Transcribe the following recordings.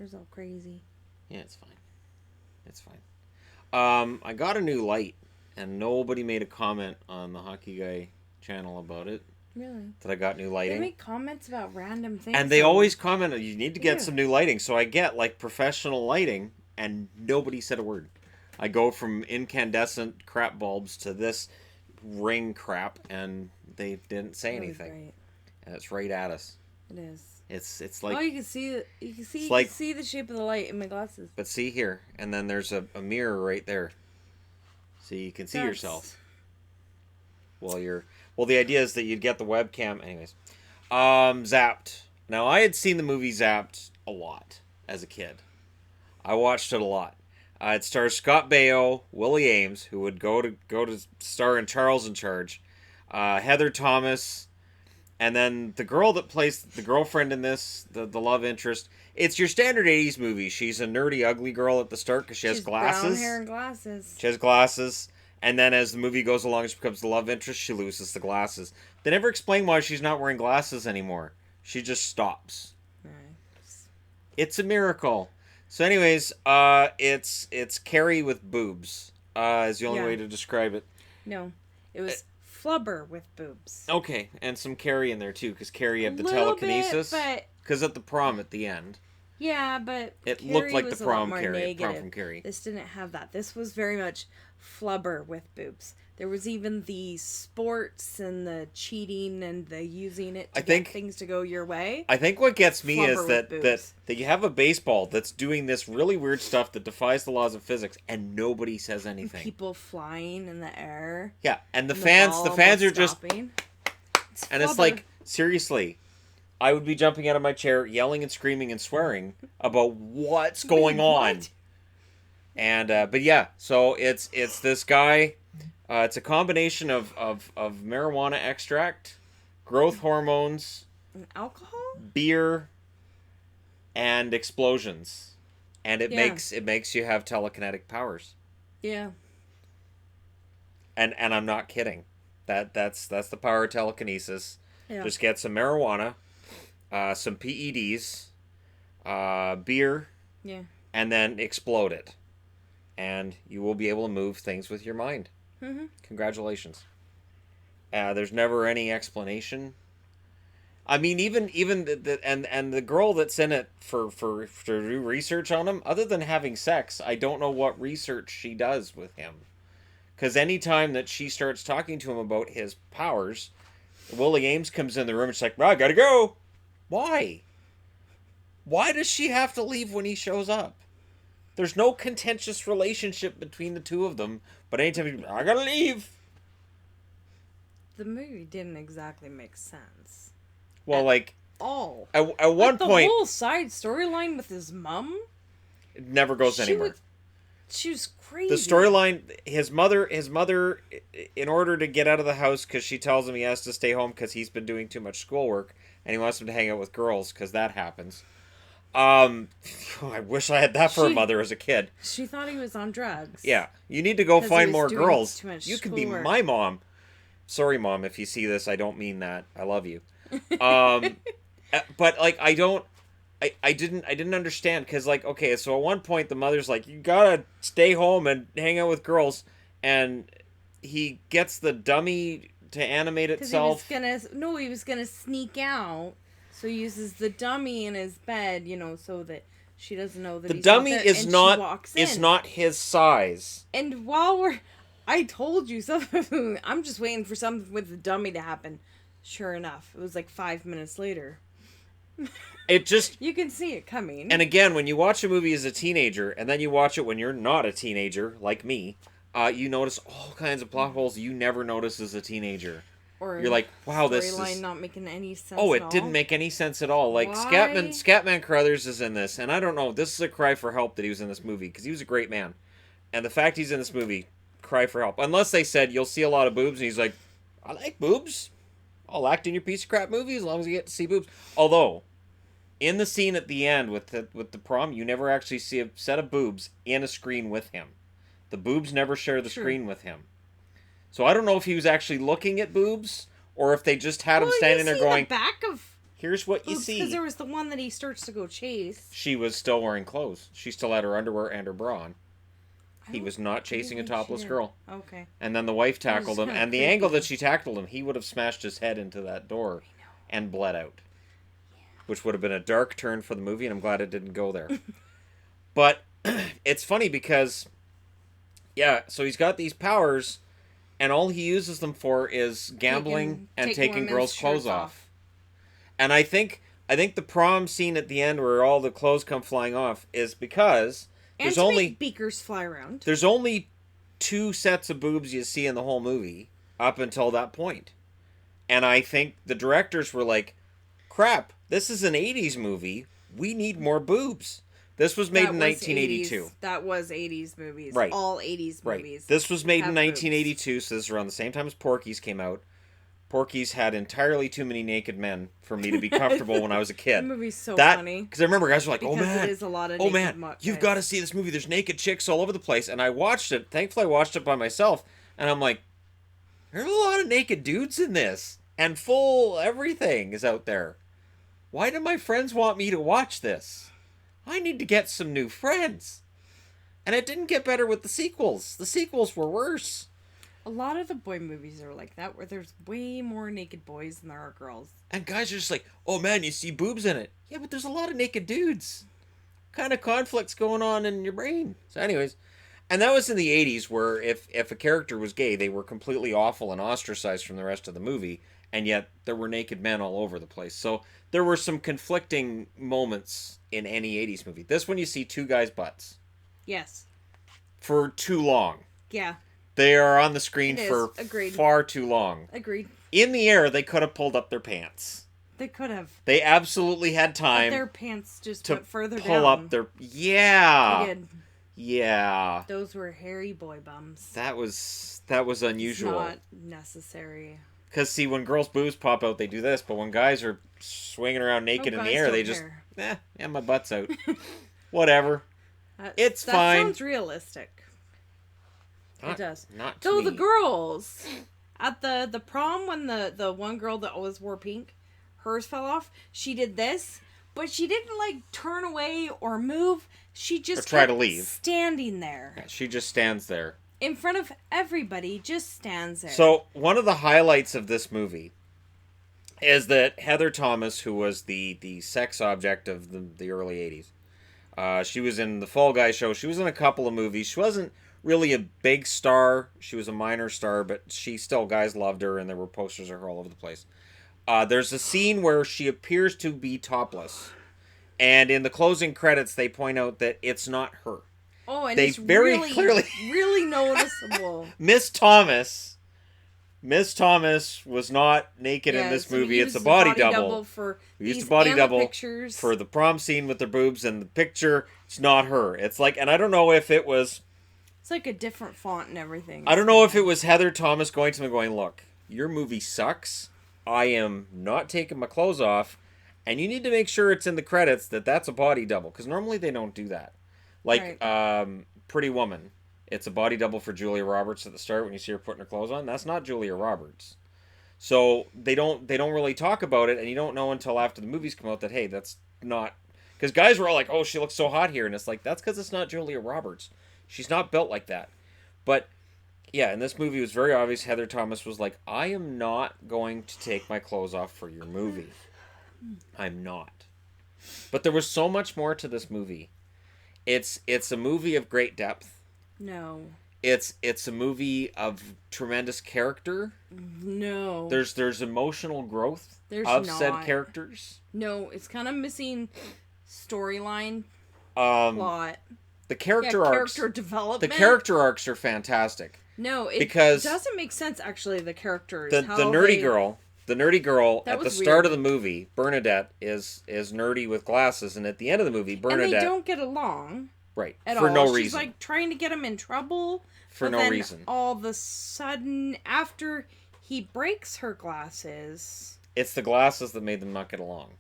hair's all crazy. Yeah, it's fine. It's fine. I got a new light, and nobody made a comment on the Hockey Guy channel about it. Really? That I got new They lighting. make comments about random things. And they always comment, you need to get Yeah. some new lighting. So I get, like, professional lighting, and nobody said a word. I go from incandescent crap bulbs to this ring crap, and they didn't say That was anything. great. And it's right at us. It is. It's like... Oh, you can see it. You can like, see the shape of the light in my glasses. But see here, and then there's a mirror right there. So you can see yourself. Well, the idea is that you'd get the webcam. Anyways. Zapped. Now, I had seen the movie Zapped a lot as a kid. I watched it a lot. It stars Scott Baio, Willie Ames, who would go to star in Charles in Charge, Heather Thomas, and then the girl that plays the girlfriend in this, the love interest. It's your standard 80s movie. She's a nerdy, ugly girl at the start because she has glasses. Brown hair and glasses. She has glasses. And then as the movie goes along, she becomes the love interest. She loses the glasses. They never explain why she's not wearing glasses anymore. She just stops. Nice. It's a miracle. So anyways, it's Carrie with boobs. Is the only way to describe it. No, it was Flubber with boobs. Okay, and some Carrie in there too, because Carrie had the Little telekinesis. bit, because at the prom at the end. Yeah, but it Carrie looked like was the a lot prom more Carrie. negative. Prom from Carrie. This didn't have that. This was very much Flubber with boobs. There was even the sports and the cheating and the using it to get things to go your way. I think what gets me Flubber is that you have a baseball that's doing this really weird stuff that defies the laws of physics, and nobody says anything. People flying in the air. Yeah, and the fans are just... And it's like, seriously, I would be jumping out of my chair, yelling and screaming and swearing about what's going on. And, but yeah, so it's this guy... it's a combination of marijuana extract, growth hormones, and alcohol, beer, and explosions, and it makes you have telekinetic powers. Yeah. And I'm not kidding. That's the power of telekinesis. Yeah. Just get some marijuana, some PEDs, beer, and then explode it, and you will be able to move things with your mind. Mm-hmm. Congratulations. There's never any explanation. I mean, even the girl that's in it for do research on him, other than having sex, I don't know what research she does with him. Because anytime that she starts talking to him about his powers, Willie Ames comes in the room and she's like, "Well, I gotta go." Why? Why does she have to leave when he shows up? There's no contentious relationship between the two of them, but anytime I gotta leave. The movie didn't exactly make sense. Well, like all at one point, the whole side storyline with his mom, it never goes anywhere. She was crazy. The storyline, his mother, in order to get out of the house, because she tells him he has to stay home because he's been doing too much schoolwork, and he wants him to hang out with girls because that happens. I wish I had that for a mother as a kid. She thought he was on drugs. Yeah, you need to go find more girls. You can be my mom. Sorry, Mom, if you see this, I don't mean that. I love you. But like, I didn't understand, because like, okay, so at one point the mother's like, you gotta stay home and hang out with girls, and he gets the dummy to animate itself. He was gonna sneak out. So he uses the dummy in his bed, so that she doesn't know that the he's dummy not there, is not his size. And I told you something. I'm just waiting for something with the dummy to happen. Sure enough, it was like 5 minutes later. It just... You can see it coming. And again, when you watch a movie as a teenager, and then you watch it when you're not a teenager, like me, you notice all kinds of plot holes you never notice as a teenager. Or you're like, wow, this is not making any sense. Oh, it didn't make any sense at all. Like, Scatman Crothers is in this, and I don't know, this is a cry for help that he was in this movie, because he was a great man. And the fact he's in this movie, cry for help. Unless they said, you'll see a lot of boobs, and he's like, I like boobs. I'll act in your piece of crap movie as long as you get to see boobs. Although, in the scene at the end with the prom, you never actually see a set of boobs in a screen with him. The boobs never share the screen with him. So I don't know if he was actually looking at boobs, or if they just had him standing there going... Here's what you see. Because there was the one that he starts to go chase. She was still wearing clothes. She still had her underwear and her bra on. He was not chasing a topless girl. Okay. And then the wife tackled him, and the angle that she tackled him, he would have smashed his head into that door and bled out. Yeah. Which would have been a dark turn for the movie, and I'm glad it didn't go there. But it's funny because, yeah, so he's got these powers, and all he uses them for is gambling and taking girls' clothes off. And I think the prom scene at the end where all the clothes come flying off is because there's only beakers fly around. There's only 2 sets of boobs you see in the whole movie up until that point. And I think the directors were like, crap, this is an 80s movie. We need more boobs. This was made in 1982. 80s. That was 80s movies. Right. All 80s movies. Right. This was made in 1982, so this is around the same time as Porky's came out. Porky's had entirely too many naked men for me to be comfortable when I was a kid. The movie's so funny. Because I remember guys were like, because it is a lot of you've got to see this movie. There's naked chicks all over the place. And I watched it. Thankfully, I watched it by myself. And I'm like, there's a lot of naked dudes in this. And full everything is out there. Why do my friends want me to watch this? I need to get some new friends. And it didn't get better with the sequels. The sequels were worse. A lot of the boy movies are like that, where there's way more naked boys than there are girls. And guys are just like, oh man, you see boobs in it. Yeah, but there's a lot of naked dudes. What kind of conflict's going on in your brain? So anyways, and that was in the 80s where if a character was gay, they were completely awful and ostracized from the rest of the movie. And yet there were naked men all over the place. So there were some conflicting moments in any 80s movie. This one you see 2 guys' butts. Yes. For too long. Yeah. They are on the screen for Agreed. far too long. Agreed. In the air, they could have pulled up their pants. They could have. They absolutely had time. But their pants just to went further down. Pull up their... Yeah. They did. Yeah. Those were hairy boy bums. That was unusual. It's not necessary. Because, see, when girls' boobs pop out, they do this. But when guys are swinging around naked in the air, they just... yeah, my butt's out. Whatever. It's fine. That sounds realistic. It does. Not to me. The girls at the prom, when the one girl that always wore pink, hers fell off. She did this, but she didn't like turn away or move. She just try to leave. Standing there. Yeah, she just stands there in front of everybody. Just stands there. So one of the highlights of this movie is that Heather Thomas, who was the sex object of the early 80s, she was in the Fall Guy show. She was in a couple of movies. She wasn't really a big star. She was a minor star, but guys loved her, and there were posters of her all over the place. There's a scene where she appears to be topless, and in the closing credits, they point out that it's not her. Oh, and it's very clearly really noticeable. Miss Thomas was not naked in this movie. It's a body double. We used a body double pictures for the prom scene with their boobs, and the picture, it's not her. It's like, and I don't know if it was... It's like a different font and everything. I don't know if it was Heather Thomas going to them and going, look, your movie sucks. I am not taking my clothes off. And you need to make sure it's in the credits that that's a body double. Because normally they don't do that. Like, right. Pretty Woman. It's a body double for Julia Roberts at the start when you see her putting her clothes on. That's not Julia Roberts. So they don't really talk about it. And you don't know until after the movies come out that, hey, that's not... Because guys were all like, oh, she looks so hot here. And it's like, that's because it's not Julia Roberts. She's not built like that. But, yeah, in this movie, it was very obvious Heather Thomas was like, I am not going to take my clothes off for your movie. I'm not. But there was so much more to this movie. It's a movie of great depth. No. It's a movie of tremendous character. No. There's emotional growth said characters. No, it's kind of missing storyline, plot. The character development. The character arcs are fantastic. No, it because doesn't make sense, actually, the characters. The nerdy girl at the start of the movie, Bernadette, is nerdy with glasses, and at the end of the movie, Bernadette... And they don't get along. Right. At for all. no reason. She's like trying to get him in trouble. For no reason. All of a sudden, after he breaks her glasses... It's the glasses that made them not get along.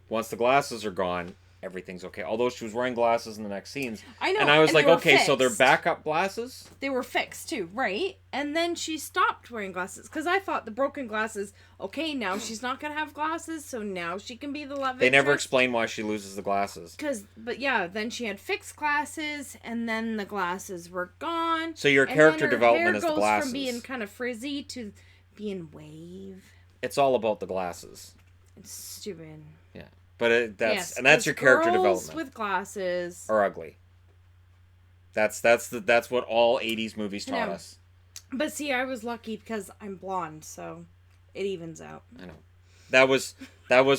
Once the glasses are gone, everything's okay. Although she was wearing glasses in the next scenes. I know. And I was like, they were okay, so they're fixed. backup glasses? They were fixed too, right? And then she stopped wearing glasses because I thought the broken glasses. Okay, now she's not gonna have glasses, so now she can be the love. They never explain why she loses the glasses. But yeah, then she had fixed glasses, and then the glasses were gone. So your character development is the glasses. From being kind of frizzy to being wave. It's all about the glasses. It's stupid. Yeah, but that's your character development. With glasses are ugly. That's what all 80s movies taught us. But see, I was lucky because I'm blonde, so it evens out. I know. That was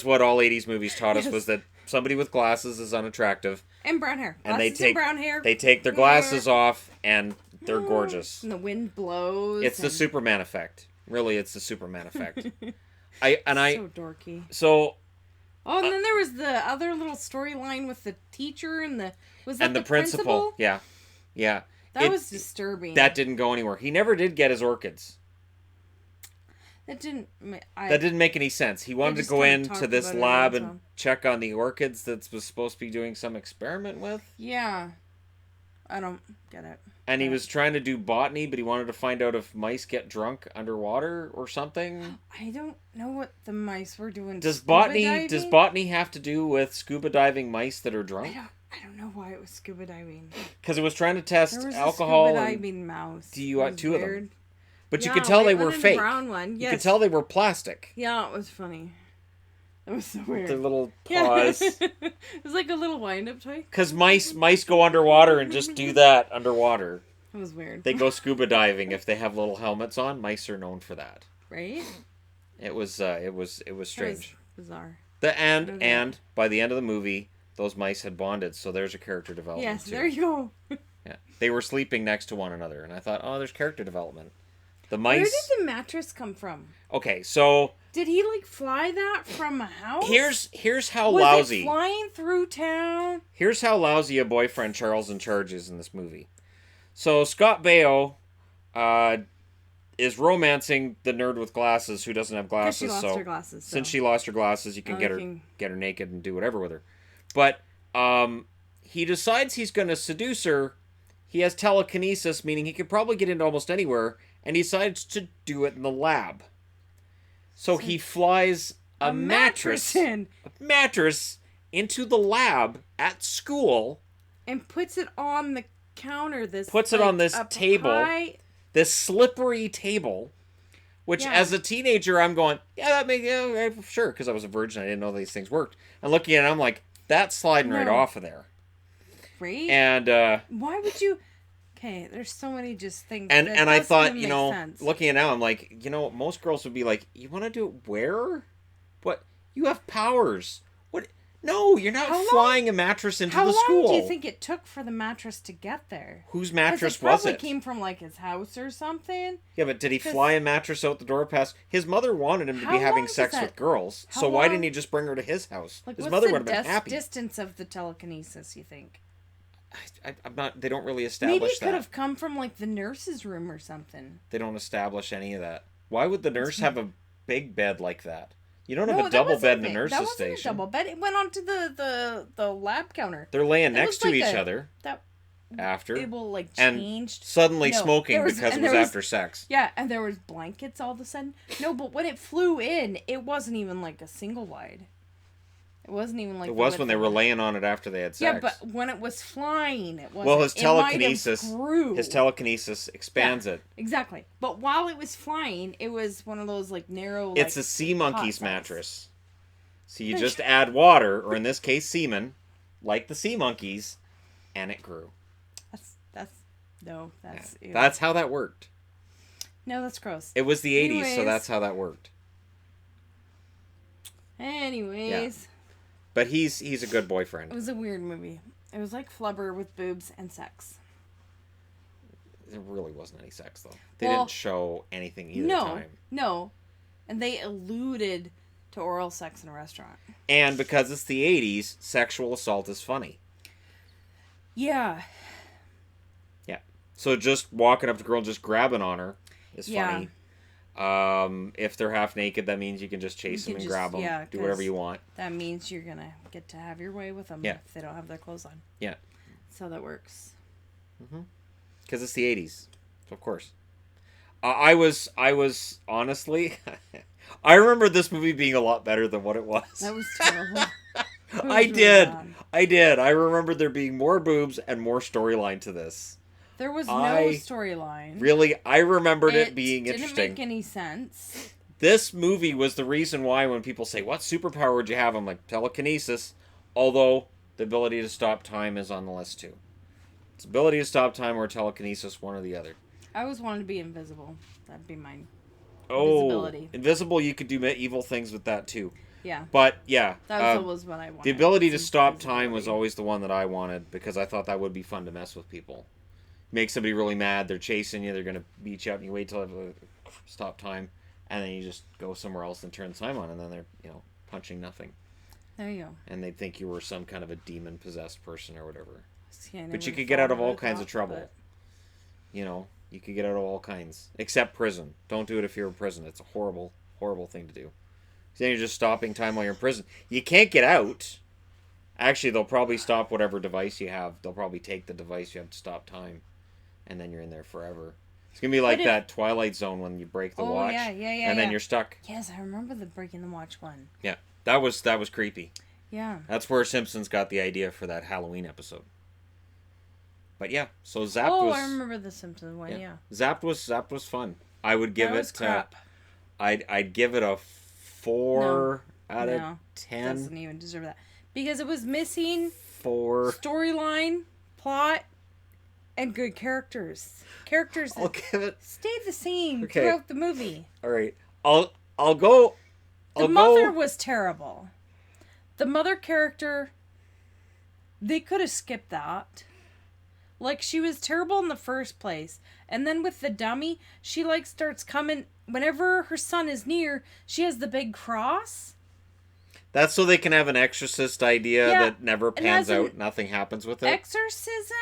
what all 80s movies taught us, was that somebody with glasses is unattractive. And brown hair. And they take their glasses off and they're gorgeous. And the wind blows. It's the Superman effect. Really, it's the Superman effect. So dorky. So and then there was the other little storyline with the teacher and the principal. Yeah. That was disturbing. That didn't go anywhere. He never did get his orchids. That didn't make any sense. He wanted to go into this lab and check on the orchids that was supposed to be doing some experiment with. Yeah. I don't get it. And he was trying to do botany, but he wanted to find out if mice get drunk underwater or something. I don't know what the mice were doing. Does botany have to do with scuba diving mice that are drunk? I don't know why it was scuba diving. Because it was trying to test alcohol. There was a scuba diving mouse. Two of them. But you could tell they were fake. Brown one. Yes. You could tell they were plastic. Yeah, it was funny. It was so weird. Their little paws. It was like a little wind-up toy. Because mice go underwater and just do that underwater. It was weird. They go scuba diving if they have little helmets on. Mice are known for that. Right? It was strange. It was bizarre. And by the end of the movie, those mice had bonded, so there's a character development. Yes, there you go. Yeah, they were sleeping next to one another, and I thought, oh, there's character development. The mice. Where did the mattress come from? Okay, so did he fly that from a house? Here's how was lousy. It flying through town. Here's how lousy a boyfriend Charles in Charge is in this movie. So Scott Baio is romancing the nerd with glasses who doesn't have glasses. She lost her glasses. Since she lost her glasses, you can get her naked and do whatever with her. But he decides he's going to seduce her. He has telekinesis, meaning he could probably get into almost anywhere, and he decides to do it in the lab. So he flies a mattress into the lab at school and puts it on the counter. This table, this slippery table, which as a teenager I'm going, sure, because I was a virgin, I didn't know these things worked. And looking at it, I'm like, that's sliding right off of there. Right? And why would you? Okay, there's so many just things. And I thought, sense. Looking at it now, I'm like, most girls would be like, you want to do it where? What? You have powers. What? No, you're not flying a mattress into the school. How long do you think it took for the mattress to get there? Whose mattress was it? Probably came from his house or something. Yeah, but did he fly a mattress out the door past? His mother wanted him to be having sex with girls, so why didn't he just bring her to his house? His mother would have been happy. What's the distance of the telekinesis, you think? I'm not. They don't really establish that. Maybe it could have come from the nurse's room or something. They don't establish any of that. Why would the nurse have a big bed like that? You don't have a double bed in a nurse's station. That wasn't a double bed. It went onto the lab counter. They're laying next to each other. After it will changed and suddenly smoking because it was after sex. Yeah, and there was blankets all of a sudden. No, but when it flew in, it wasn't even a single wide. It wasn't even it was when they were laying on it after they had sex. Yeah, but when it was flying, it wasn't. Well, his telekinesis expands it. Exactly. But while it was flying, it was one of those narrow. It's a sea monkey's mattress. So you just add water, or in this case, semen, like the sea monkeys, and it grew. That's how that worked. No, that's gross. It was the 80s, so that's how that worked. Anyways. Yeah. But he's a good boyfriend. It was a weird movie. It was like Flubber with boobs and sex. There really wasn't any sex, though. They didn't show anything either time. No. And they alluded to oral sex in a restaurant. And because it's the 80s, sexual assault is funny. Yeah. Yeah. So just walking up to a girl and just grabbing on her is funny. If they're half naked, that means you can just chase them and grab them. Yeah, do whatever you want. That means you're gonna get to have your way with them if they don't have their clothes on. Yeah. So that works. Because it's the 80s, so of course. I was honestly, I remember this movie being a lot better than what it was. That was terrible. I did. I remember there being more boobs and more storyline to this. There was no storyline. Really, I remembered it being interesting. It didn't make any sense. This movie was the reason why when people say, what superpower would you have? I'm like, telekinesis. Although, the ability to stop time is on the list too. It's ability to stop time or telekinesis, one or the other. I always wanted to be invisible. That'd be mine. Invisibility. Invisible, you could do evil things with that too. Yeah. But, yeah. That was what I wanted. The ability to stop time was always the one that I wanted because I thought that would be fun to mess with people. Make somebody really mad, they're chasing you, they're going to beat you up, and you wait till stop time, and then you just go somewhere else and turn the time on, and then they're, punching nothing. There you go. And they'd think you were some kind of a demon-possessed person or whatever. See, but you could get out of all kinds of trouble. But... you could get out of all kinds. Except prison. Don't do it if you're in prison. It's a horrible, horrible thing to do. Then you're just stopping time while you're in prison. You can't get out. Actually, they'll probably stop whatever device you have. They'll probably take the device you have to stop time. And then you're in there forever. It's going to be like that Twilight Zone when you break the watch. Yeah. And then you're stuck. Yes, I remember the breaking the watch one. Yeah. That was creepy. Yeah. That's where Simpsons got the idea for that Halloween episode. But yeah, so Zapped was... I remember the Simpsons one, yeah. Zapped was fun. I would give it... crap. I'd give it a 4 out of 10. It doesn't even deserve that. Because it was missing 4 storyline, plot, and good characters. Characters that stayed the same throughout the movie. All right. I'll go... The mother was terrible. The mother character, they could have skipped that. Like, she was terrible in the first place. And then with the dummy, she, starts coming... Whenever her son is near, she has the big cross. That's so they can have an exorcist idea that never pans out. Nothing happens with it. Exorcism,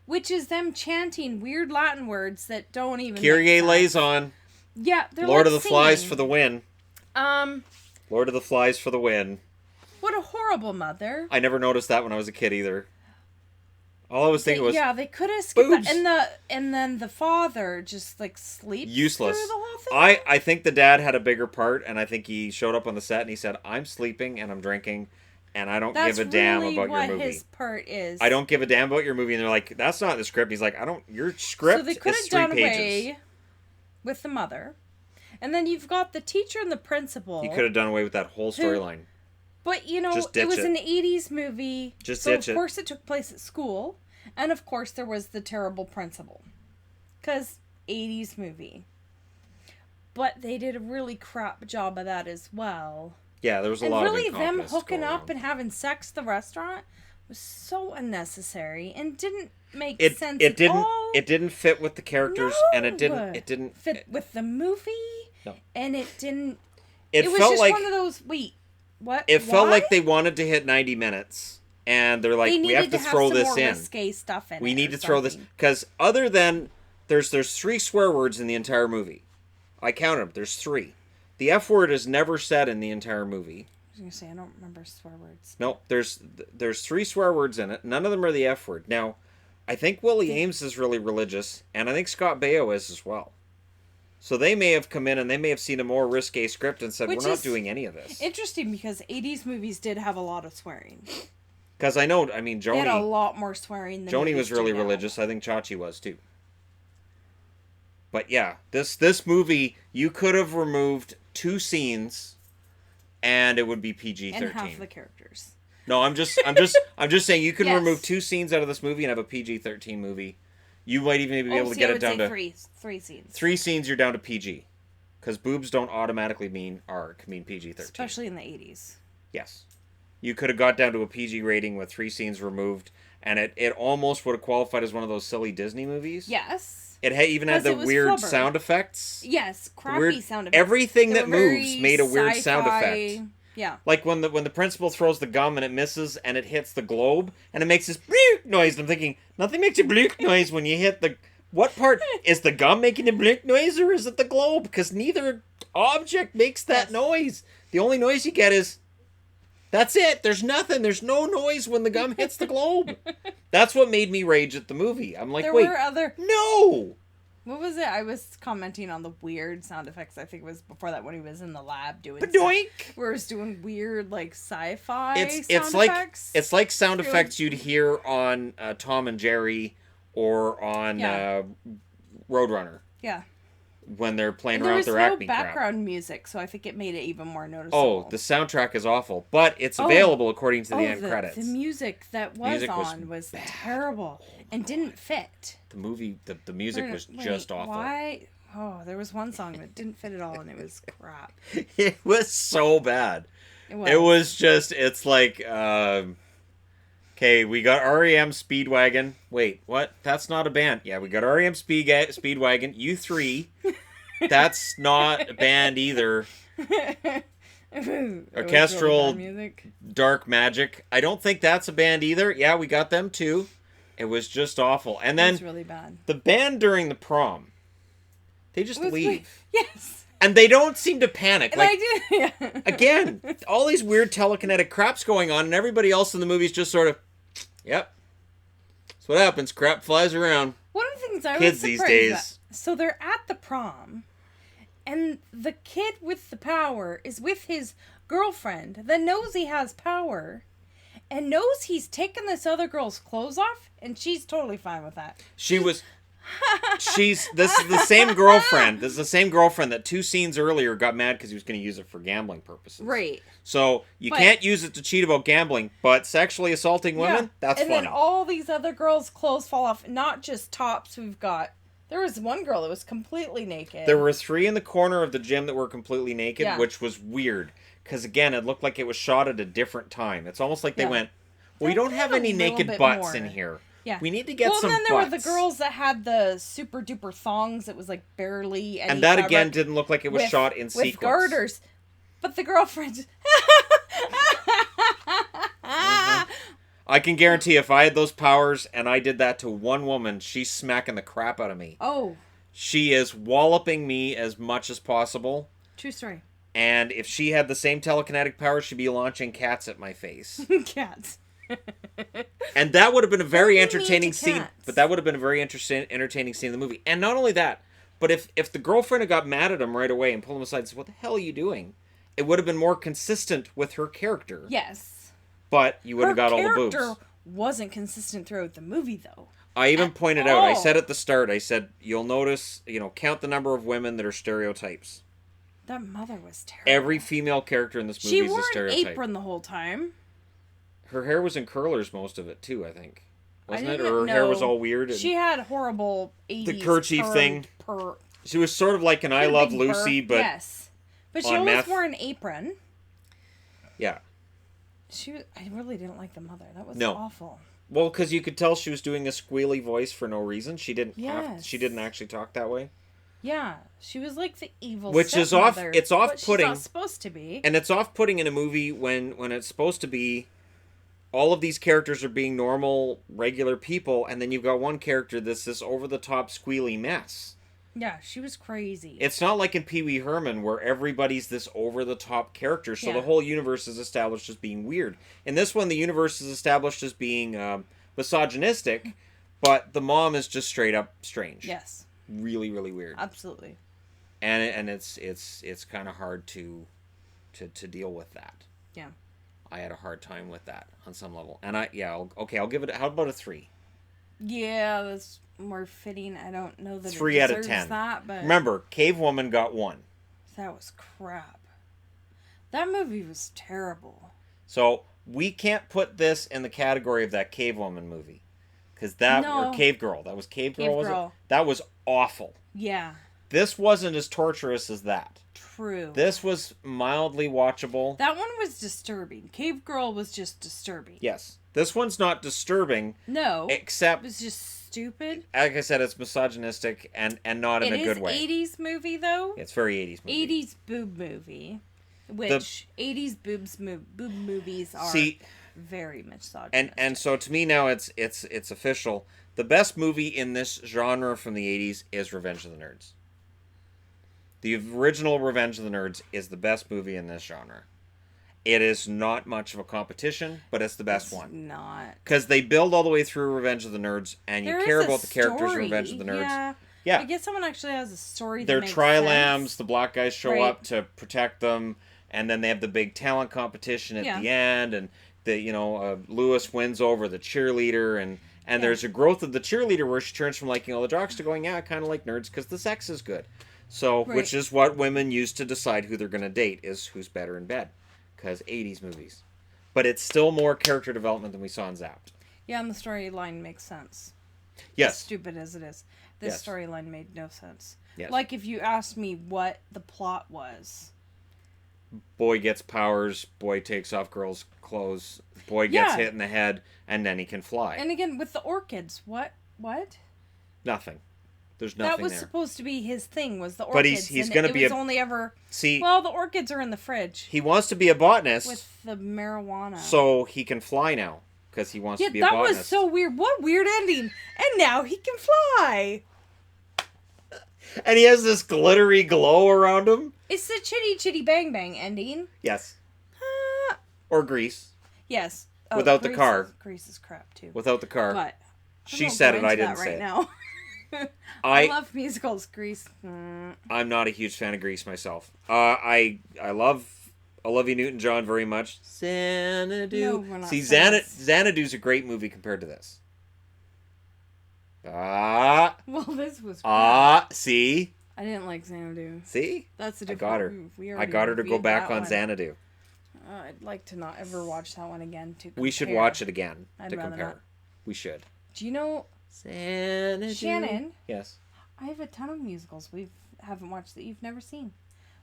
which is them chanting weird Latin words that don't even Kyrie eleison. Yeah, they're Lord of the singing. Flies for the win. Lord of the Flies for the win. What a horrible mother. I never noticed that when I was a kid either. All I was thinking was... Yeah, they could have skipped that. And then the father just, sleeps useless. through the whole thing. I think the dad had a bigger part, and I think he showed up on the set and he said, I'm sleeping and I'm drinking, and I don't give a damn about your movie. That's really what his part is. I don't give a damn about your movie. And they're like, that's not in the script. He's like, your script is 3 pages. So they could have done away with the mother. And then you've got the teacher and the principal. You could have done away with that whole storyline. But, it was an 80s movie. Of course it took place at school. And, of course, there was the terrible principal. Because 80s movie. But they did a really crap job of that as well. Yeah, there was a lot of incompetence. And really, them hooking up and having sex at the restaurant was so unnecessary and didn't make sense at all. It didn't fit with the characters, and it didn't fit with the movie. No. And it didn't... It was felt just like... one of those... Wait, what? It felt like they wanted to hit 90 minutes. And they're like, we have to throw this in. Risque stuff in we need to throw this... Because other than... There's 3 swear words in the entire movie. I counted them. There's 3. The F word is never said in the entire movie. I was going to say, I don't remember swear words. No, there's 3 swear words in it. None of them are the F word. Now, I think Willie Ames is really religious, and I think Scott Baio is as well. So they may have come in and they may have seen a more risque script and said, we're not doing any of this. Interesting, because 80s movies did have a lot of swearing. Because Joni... They had a lot more swearing than Joni was really religious. I think Chachi was, too. But yeah, this movie, you could have removed 2 scenes, and it would be PG-13. And half the characters. No, I'm just saying you can remove 2 scenes out of this movie and have a PG-13 movie. You might even be able to get it down to 3 scenes. 3 scenes. You're down to PG, because boobs don't automatically mean PG-13, especially in the 80s. Yes, you could have got down to a PG rating with 3 scenes removed, and it almost would have qualified as one of those silly Disney movies. Yes. It even had the weird sound effects. Yes, crappy sound effects. Everything that moves made a weird sound effect. Yeah. Like when the principal throws the gum and it misses and it hits the globe and it makes this bleep noise. And I'm thinking, nothing makes a bleep noise when you hit the What part is the gum making the blink noise, or is it the globe? Because neither object makes that noise. The only noise you get is, that's it. There's nothing. There's no noise when the gum hits the globe. That's what made me rage at the movie. I'm like, wait, no. What was it? I was commenting on the weird sound effects. I think it was before that when he was in the lab doing Badoink! Where he was doing weird, like, sci-fi it's sound like, effects. It's like sound effects you'd hear on Tom and Jerry or on Roadrunner. Yeah. When they're playing around with their acme crap. There was no background music, so I think it made it even more noticeable. Oh, the soundtrack is awful, but it's available according to the end credits. The music that was terrible and didn't fit. The movie, the music was just awful. Why? Oh, there was one song that didn't fit at all, and it was crap. It was so bad. It was just, it's like, okay, we got REM Speedwagon. Wait, what? That's not a band. Yeah, we got REM Speedwagon. U3. That's not a band either. Orchestral music. Dark Magic. I don't think that's a band either. Yeah, we got them too. It was just awful. And then really bad. The band during the prom, they just leave. Yes. And they don't seem to panic. And like, yeah. Again, all these weird telekinetic crap's going on, and everybody else in the movie's just sort of, yep. That's what happens. Crap flies around. One of the things I Kids was these surprised days. at, so they're at the prom, and the kid with the power is with his girlfriend that knows he has power, and knows he's taken this other girl's clothes off, and she's totally fine with that. This is the same girlfriend. This is the same girlfriend that 2 scenes earlier got mad because he was going to use it for gambling purposes. Right. So you can't use it to cheat about gambling, but sexually assaulting women, that's funny. And then all these other girls' clothes fall off, not just tops. There was one girl that was completely naked. There were 3 in the corner of the gym that were completely naked, which was weird. Because, again, it looked like it was shot at a different time. It's almost like they went, well, we don't have any naked butts in here. Yeah. We need to get some butts. Well, then there were the girls that had the super duper thongs that was like barely any And that, fabric again, didn't look like it was shot in sequence. With garters. But the girlfriend... I can guarantee if I had those powers and I did that to one woman, she's smacking the crap out of me. Oh. She is walloping me as much as possible. True story. And if she had the same telekinetic power, she'd be launching cats at my face. Cats. And that would have been a very entertaining scene. But that would have been a very entertaining scene in the movie. And not only that, but if the girlfriend had got mad at him right away and pulled him aside and said, what the hell are you doing? It would have been more consistent with her character. Yes. But you would have got all the boobs. Her character wasn't consistent throughout the movie, though. I even pointed out, I said at the start, I said, you'll notice, count the number of women that are stereotypes. That mother was terrible. Every female character in this movie is a stereotype. She wore an apron the whole time. Her hair was in curlers most of it, too, I think. Wasn't it? Or her hair was all weird? And she had horrible 80s the kerchief thing. She was sort of like an I Love Lucy, but... Yes. But she always wore an apron. Yeah. I really didn't like the mother. That was awful. Well, because you could tell she was doing a squealy voice for no reason. She didn't she didn't actually talk that way. Yeah, she was like the evil Which is it's off-putting. She's not supposed to be. And it's off-putting in a movie when it's supposed to be all of these characters are being normal, regular people, and then you've got one character that's this over-the-top squealy mess. Yeah, she was crazy. It's not like in Pee Wee Herman where everybody's this over-the-top character, so the whole universe is established as being weird. In this one, the universe is established as being misogynistic, but the mom is just straight up strange. Yes. Really, really weird. Absolutely. And it's kind of hard to deal with that. Yeah. I had a hard time with that on some level. And I'll give it, how about a 3? Yeah, that's more fitting. I don't know that 3 out of 10. That, but remember, Cave Woman got 1. That was crap. That movie was terrible. So we can't put this in the category of that Cave Woman movie. Because or Cave Girl. That was Cave Girl, was it? That was awful. Yeah. This wasn't as torturous as that. True. This was mildly watchable. That one was disturbing. Cave Girl was just disturbing. Yes. This one's not disturbing. No. Except... it was just stupid. Like I said, it's misogynistic and not in a good way. It is 80s movie, though. It's very 80s movie. 80s boob movie. Which 80s boob movies are very misogynistic. And so to me now it's official. The best movie in this genre from the 80s is Revenge of the Nerds. The original Revenge of the Nerds is the best movie in this genre. It is not much of a competition, but it's the best one. Not. Because they build all the way through Revenge of the Nerds, and you care about the characters in Revenge of the Nerds. Yeah. I guess someone actually has a story that They're makes Tri-Lams, sense. the black guys show up to protect them, and then they have the big talent competition at the end, and Lewis wins over the cheerleader, and there's a growth of the cheerleader where she turns from liking all the jocks to going, I kind of like nerds because the sex is good. So, which is what women use to decide who they're going to date, is who's better in bed. Because 80s movies. But it's still more character development than we saw in Zapped. Yeah, and the storyline makes sense. Yes. As stupid as it is. This storyline made no sense. Yes. Like, if you asked me what the plot was. Boy gets powers, boy takes off girl's clothes, boy gets hit in the head, and then he can fly. And again, with the orchids, what? Nothing. There's nothing there. That was supposed to be his thing, was the orchids. But he's going to be only ever... See... Well, the orchids are in the fridge. He wants to be a botanist. With the marijuana. So he can fly now. Because he wants to be a botanist. That was so weird. What weird ending. And now he can fly. And he has this glittery glow around him. It's the chitty chitty bang bang ending. Yes. Or Grease. Yes. Without the car. Grease is crap, too. Without the car. But... She said it, I didn't say it. Now. I love musicals. Grease. I'm not a huge fan of Grease myself. I love Olivia Newton-John very much. Xanadu. No, we're not. See, Xanadu's a great movie compared to this. Well, this was crap. See? I didn't like Xanadu. See? That's a different I got her. move. I got her to go back on Xanadu. I'd like to not ever watch that one again to compare. We should watch it again to rather compare. not. We should. Do you know... Xanadu. Shannon? Yes? I have a ton of musicals we haven't watched that you've never seen.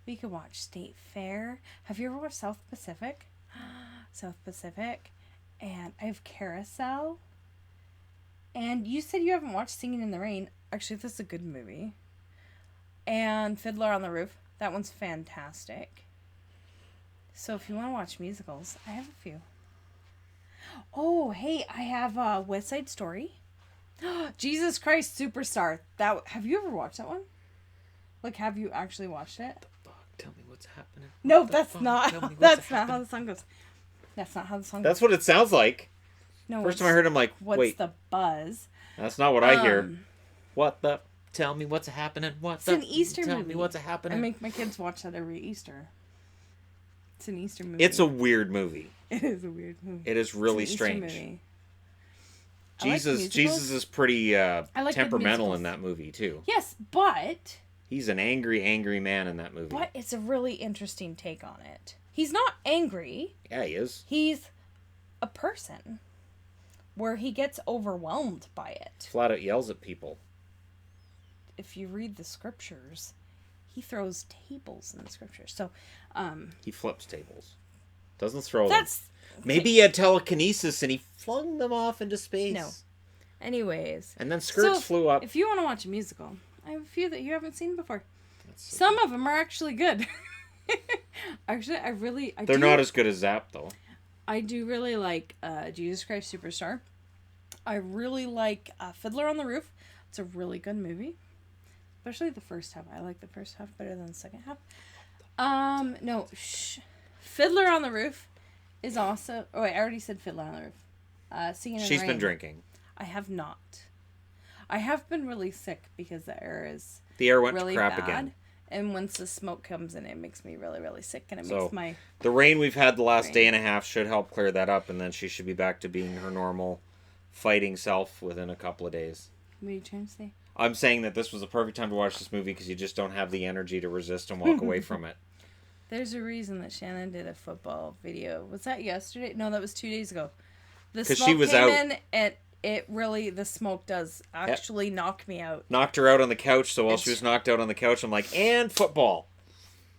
We could watch State Fair. Have you ever watched South Pacific? South Pacific. And I have Carousel. And you said you haven't watched Singing in the Rain. Actually, this is a good movie. And Fiddler on the Roof. That one's fantastic. So if you want to watch musicals, I have a few. Oh, hey, I have West Side Story. Jesus Christ Superstar. Have you ever watched that one? Like, have you actually watched it? What the fuck? Tell me what's happening. No, that's not. That's not how the song goes. That's not how the song goes. That's what it sounds like. No. First time I heard him, like, what's wait. the buzz? That's not what I hear. What the? Tell me what's happening. It's an Easter movie. Tell me what's happening. I make my kids watch that every Easter. It's an Easter movie. It's a weird movie. It is a weird movie. It is really strange. Jesus is pretty temperamental in that movie too. Yes, but he's an angry man in that movie. But it's a really interesting take on it. He's not angry. Yeah, he is. He's a person where he gets overwhelmed by it. Flat out yells at people. If you read the scriptures, he throws tables in the scriptures. So, he flips tables. Doesn't throw them. Maybe he had telekinesis and he flung them off into space. No. Anyways. And then skirts flew up. If you want to watch a musical, I have a few that you haven't seen before. Some of them are actually good. Actually, They're not as good as Zapped, though. I do really like Jesus Christ Superstar. I really like Fiddler on the Roof. It's a really good movie. Especially the first half. I like the first half better than the second half. Fiddler on the Roof is also... Oh, wait, I already said Fiddler on the Roof. Singing in the Rain. She's been drinking. I have not. I have been really sick because the air is went really to crap bad. again. And once the smoke comes in, it makes me really, really sick. And it makes my... The rain we've had the last day and a half should help clear that up. And then she should be back to being her normal fighting self within a couple of days. What are you trying to say? I'm saying that this was the perfect time to watch this movie because you just don't have the energy to resist and walk away from it. There's a reason that Shannon did a football video. Was that yesterday? No, that was 2 days ago. Because she was out. In and it really, the smoke does actually knock me out. Knocked her out on the couch, so while she was knocked out on the couch, I'm like, and football.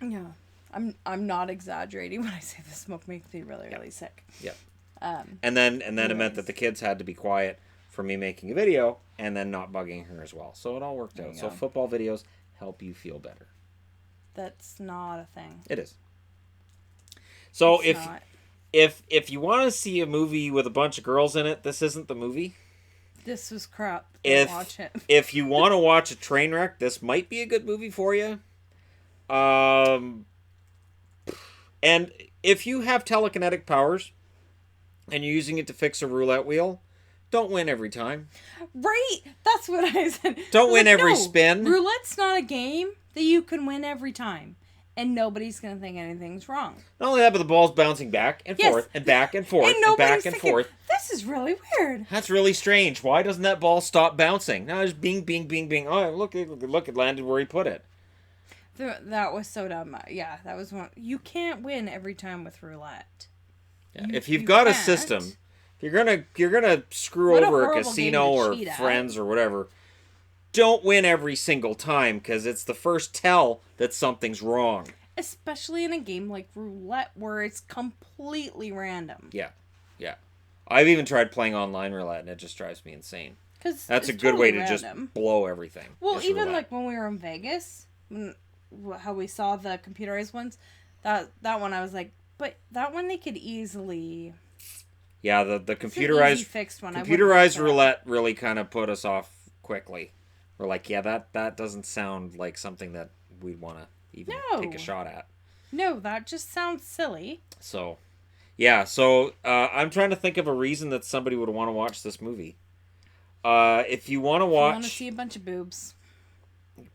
Yeah. I'm not exaggerating when I say the smoke makes me really, really sick. Yep. And then it meant that the kids had to be quiet for me making a video and then not bugging her as well. So it all worked out. So football videos help you feel better. That's not a thing. It is. So if you want to see a movie with a bunch of girls in it, this isn't the movie. This was crap. Don't watch it. If you want to watch a train wreck, this might be a good movie for you. And if you have telekinetic powers and you're using it to fix a roulette wheel, don't win every time. Right? That's what I said. Don't win every spin. Roulette's not a game that you can win every time. And nobody's going to think anything's wrong. Not only that, but the ball's bouncing back and forth and back and forth and back and forth. This is really weird. That's really strange. Why doesn't that ball stop bouncing? No, just bing, bing, bing, bing. Oh, look, it landed where he put it. That was so dumb. Yeah, that was one. You can't win every time with roulette. Yeah. If you've got a system, if you're gonna screw over a casino or friends or whatever, don't win every single time, because it's the first tell that something's wrong. Especially in a game like roulette where it's completely random. Yeah. I've even tried playing online roulette, and it just drives me insane. Because that's a good way to just blow everything. Well, even roulette. Like when we were in Vegas, how we saw the computerized ones, that one I was like, but that one they could easily. Yeah, the computerized fixed one. Computerized roulette really kind of put us off quickly. We're like, yeah, that doesn't sound like something that we'd want to even take a shot at. No, that just sounds silly. So, yeah. So I'm trying to think of a reason that somebody would want to watch this movie. If you want to watch, I want to see a bunch of boobs.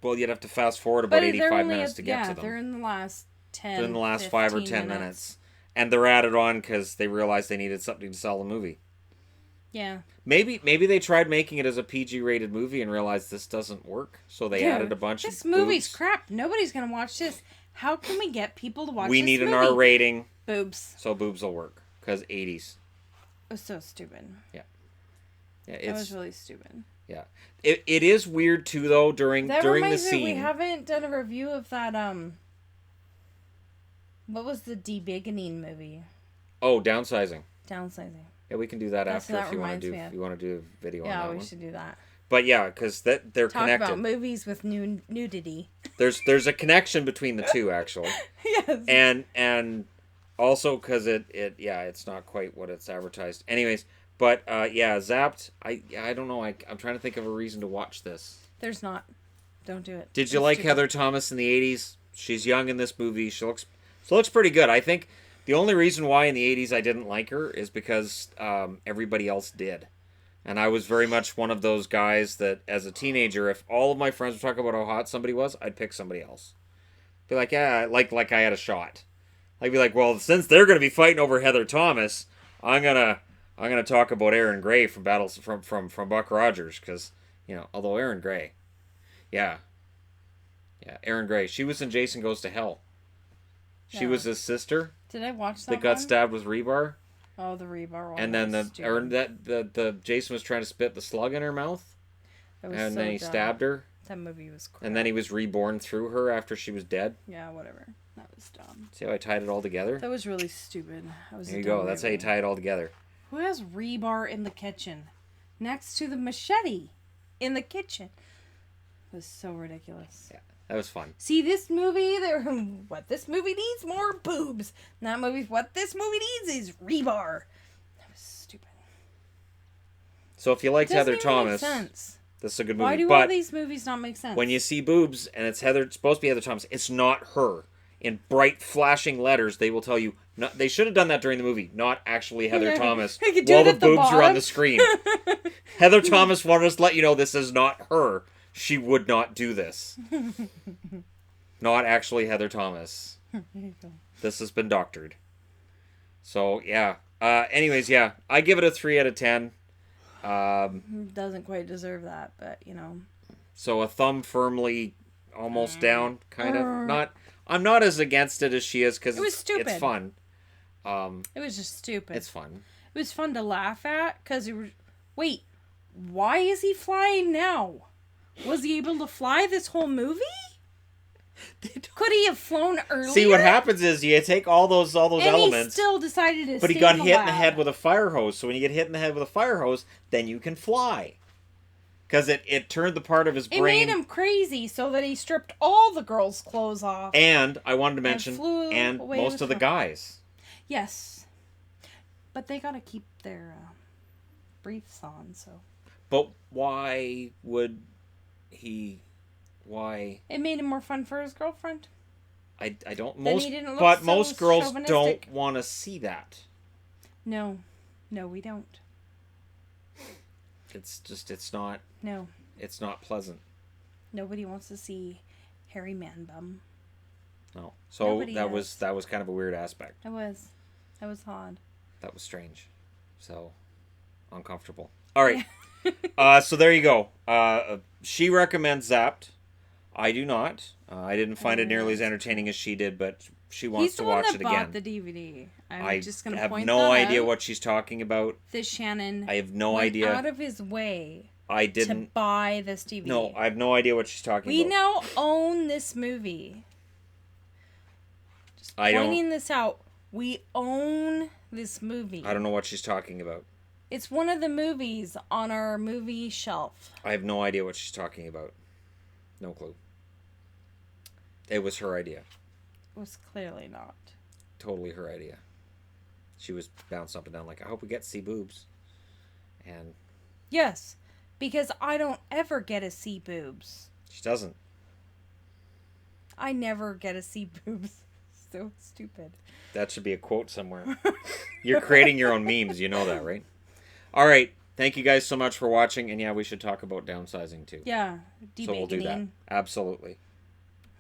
Well, you'd have to fast forward about 85 minutes to get to them. Yeah, they're in the last 10. They're in the last 5 or 10 minutes, and they're added on because they realized they needed something to sell the movie. Yeah. Maybe they tried making it as a PG-rated movie and realized this doesn't work, so they added a bunch of boobs. This movie's crap. Nobody's gonna watch this. How can we get people to watch this movie? We need an R rating. Boobs. So boobs will work, because 80s. It was so stupid. Yeah, it was really stupid. Yeah. It is weird, too, though, during the scene. We haven't done a review of that, what was the de-bigoning movie? Oh, Downsizing. Downsizing. Yeah, we can do that after if you want to do. If you want to do a video on that one. Yeah, we should do that. But yeah, because they're connected. Talk about movies with nudity. There's a connection between the two, actually. Yes. And also because it's not quite what it's advertised. Anyways, but yeah, Zapped. I don't know. I'm trying to think of a reason to watch this. There's not. Don't do it. Did you like Heather Thomas in the 80s? She's young in this movie. She looks pretty good. I think the only reason why in the 80s I didn't like her is because everybody else did. And I was very much one of those guys that, as a teenager, if all of my friends were talking about how hot somebody was, I'd pick somebody else. Be like, yeah, like I had a shot. I'd be like, well, since they're going to be fighting over Heather Thomas, I'm gonna talk about Aaron Gray from from Buck Rogers, because although Aaron Gray, yeah, Aaron Gray, she was in Jason Goes to Hell. She was his sister. Did I watch that? That got stabbed with rebar. Oh, the rebar one. And then the Jason was trying to spit the slug in her mouth. And then he stabbed her. That movie was crap. And then he was reborn through her after she was dead. Yeah, whatever. That was dumb. See how I tied it all together? That was really stupid. There you go. That's how you tie it all together. Who has rebar in the kitchen? Next to the machete in the kitchen. It was so ridiculous. Yeah. That was fun. See, this movie, what this movie needs more boobs. And that movie, what this movie needs is rebar. That was stupid. So if you liked Heather Thomas, this is a good movie. Why do all these movies not make sense? When you see boobs and it's supposed to be Heather Thomas, it's not her. In bright flashing letters, they will tell you, they should have done that during the movie, not actually Heather Thomas, while the boobs are on the screen. Heather Thomas wanted us to let you know this is not her. She would not do this. Not actually Heather Thomas. This has been doctored. So, yeah. Anyways, yeah. I give it a 3 out of 10. Doesn't quite deserve that, but, So, a thumb firmly almost down, kind of. I'm not as against it as she is, because it's fun. It was just stupid. It's fun. It was fun to laugh at, because wait, why is he flying now? Was he able to fly this whole movie? Could he have flown earlier? See, what happens is you take all those elements. He still decided to. But he got hit in the head with a fire hose. So when you get hit in the head with a fire hose, then you can fly. Because it turned the part of his brain. It made him crazy, so that he stripped all the girls' clothes off. And I wanted to mention, and most of the guys. Yes. But they gotta keep their briefs on, so. But why would he? Why? It made it more fun for his girlfriend. I don't. Then Most, he didn't look but so most girls chauvinistic. don't want to see that. No, we don't. It's just. It's not. No. It's not pleasant. Nobody wants to see hairy man bum. No. So Nobody that does. was kind of a weird aspect. That was odd. That was strange. So uncomfortable. All right. So there you go. She recommends Zapped. I do not. I didn't find it nearly as entertaining as she did, but she wants to watch it again. He's the one that bought the DVD. I'm just going to point no that idea out. what she's talking about. This Shannon. I have no went idea. out of his way. I didn't to buy this DVD. No, I have no idea what she's talking We about. now own this movie. Just pointing this out. We own this movie. I don't know what she's talking about. It's one of the movies on our movie shelf. I have no idea what she's talking about. No clue. It was her idea. It was clearly not. Totally her idea. She was bouncing up and down like, I hope we get to see boobs. And yes, because I don't ever get to see boobs. she doesn't. I never get to see boobs. So stupid. That should be a quote somewhere. You're creating your own memes. You know that, right? All right. Thank you guys so much for watching. And yeah, we should talk about downsizing too. Yeah. So we'll do that. Absolutely.